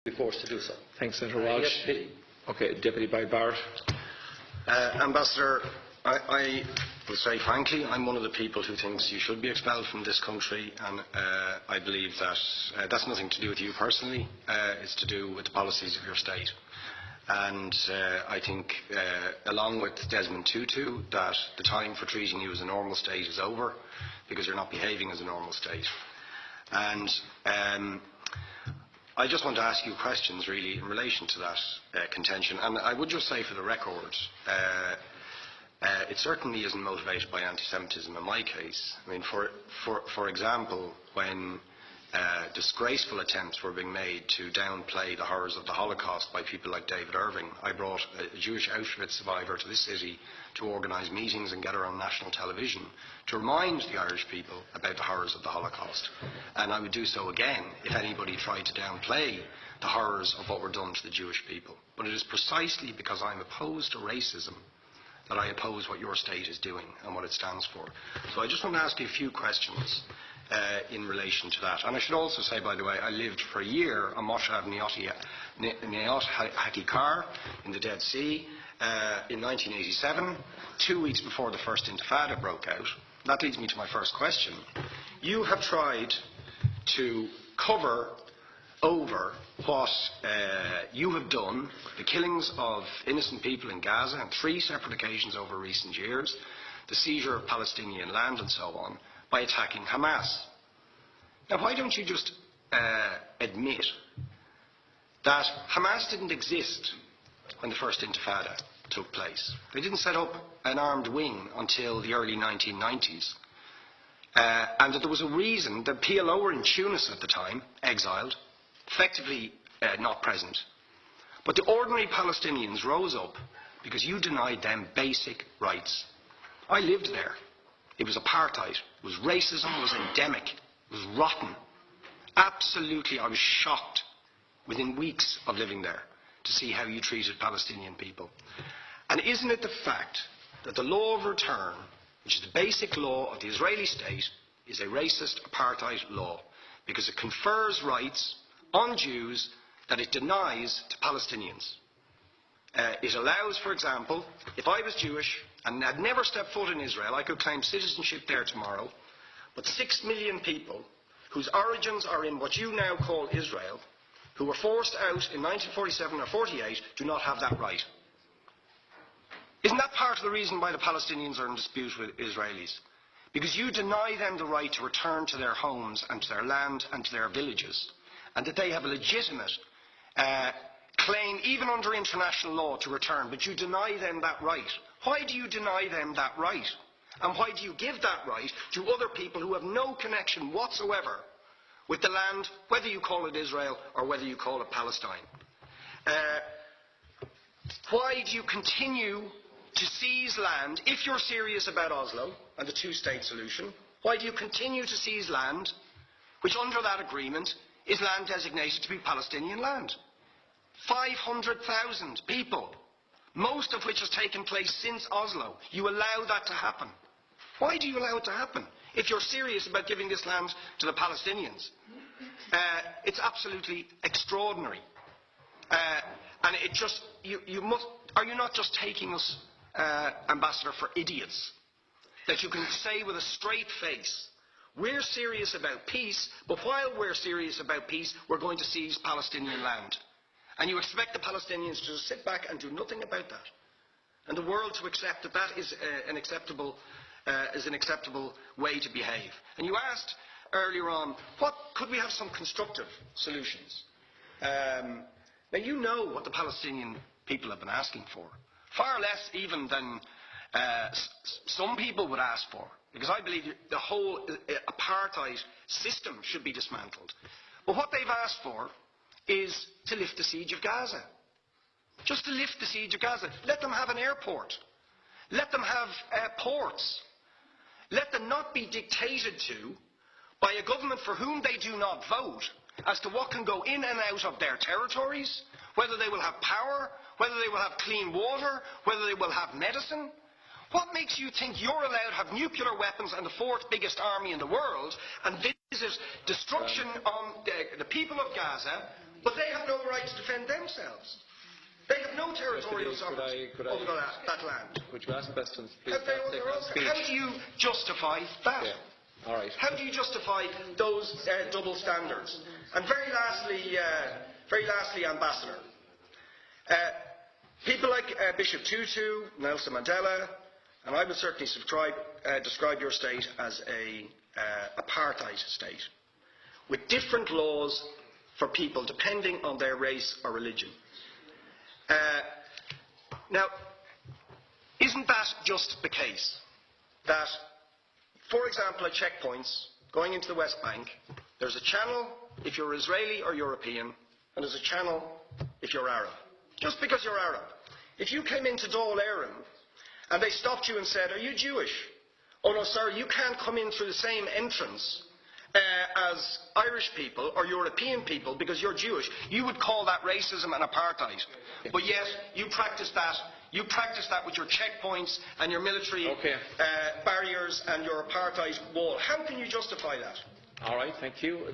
Be forced to do so. Thanks, Senator Walsh. Yes, Billy. Okay, Deputy Barrett. Ambassador, I will say frankly, I'm one of the people who thinks you should be expelled from this country, and I believe that that's nothing to do with you personally. It's to do with the policies of your state. And I think, along with Desmond Tutu, that the time for treating you as a normal state is over, because you're not behaving as a normal state. And I just want to ask you questions, really, in relation to that contention. And I would just say, for the record, it certainly isn't motivated by anti-Semitism in my case. I mean, for example, when disgraceful attempts were being made to downplay the horrors of the Holocaust by people like David Irving, I brought a Jewish Auschwitz survivor to this city to organise meetings and get her on national television to remind the Irish people about the horrors of the Holocaust. And I would do so again if anybody tried to downplay the horrors of what were done to the Jewish people. But it is precisely because I'm opposed to racism that I oppose what your state is doing and what it stands for. So I just want to ask you a few questions in relation to that. And I should also say, by the way, I lived for a year on Moshav Neot Hakikar in the Dead Sea in 1987, 2 weeks before the first Intifada broke out. That leads me to my first question. You have tried to cover over what you have done, the killings of innocent people in Gaza on 3 separate occasions over recent years, the seizure of Palestinian land and so on, by attacking Hamas. Now, why don't you just admit that Hamas didn't exist when the first Intifada took place? They didn't set up an armed wing until the early 1990s. And that there was a reason that PLO were in Tunis at the time, exiled, effectively not present. But the ordinary Palestinians rose up because you denied them basic rights. I lived there. It was apartheid. It was racism. It was endemic. It was rotten. Absolutely, I was shocked within weeks of living there to see how you treated Palestinian people. And isn't it the fact that the law of return, which is the basic law of the Israeli state, is a racist apartheid law because it confers rights on Jews that it denies to Palestinians? It allows, for example, if I was Jewish and had never stepped foot in Israel, I could claim citizenship there tomorrow, but 6 million people whose origins are in what you now call Israel, who were forced out in 1947 or 48, do not have that right. Isn't that part of the reason why the Palestinians are in dispute with Israelis? Because you deny them the right to return to their homes and to their land and to their villages, and that they have a legitimate claim, even under international law, to return, but you deny them that right. Why do you deny them that right? And why do you give that right to other people who have no connection whatsoever with the land, whether you call it Israel or whether you call it Palestine? Why do you continue to seize land, if you're serious about Oslo and the two-state solution? Why do you continue to seize land, which under that agreement is land designated to be Palestinian land? 500,000 people, most of which has taken place since Oslo. You allow that to happen. Why do you allow it to happen if you're serious about giving this land to the Palestinians? It's absolutely extraordinary. And it just, you must, are you not just taking us, Ambassador, for idiots? That you can say with a straight face, we're serious about peace, but while we're serious about peace, we're going to seize Palestinian land. And you expect the Palestinians to just sit back and do nothing about that. And the world to accept that that is an acceptable way to behave. And you asked earlier on, could we have some constructive solutions? Now you know what the Palestinian people have been asking for. Far less even than some people would ask for. Because I believe the whole apartheid system should be dismantled. But what they've asked for is to lift the siege of Gaza. Just to lift the siege of Gaza. Let them have an airport. Let them have ports. Let them not be dictated to by a government for whom they do not vote as to what can go in and out of their territories, whether they will have power, whether they will have clean water, whether they will have medicine. What makes you think you're allowed to have nuclear weapons and the 4th biggest army in the world and visit destruction on the people of Gaza, but they have no right defend themselves. They have no territorial sovereignty over that land. Could you ask questions, please? How do you justify that? Yeah. All right. How do you justify those double standards? And very lastly, Ambassador, people like Bishop Tutu, Nelson Mandela, and I would certainly describe your state as a apartheid state, with different laws for people depending on their race or religion. Now, isn't that just the case that, for example, at checkpoints going into the West Bank, there's a channel if you're Israeli or European, and there's a channel if you're Arab. Just because you're Arab. If you came into Dáil Éireann and they stopped you and said, "Are you Jewish?" "Oh no, sir, you can't come in through the same entrance as Irish people or European people because you're Jewish," you would call that racism and apartheid. But yet, you practice that. You practice that with your checkpoints and your military barriers and your apartheid wall. How can you justify that? All right, thank you.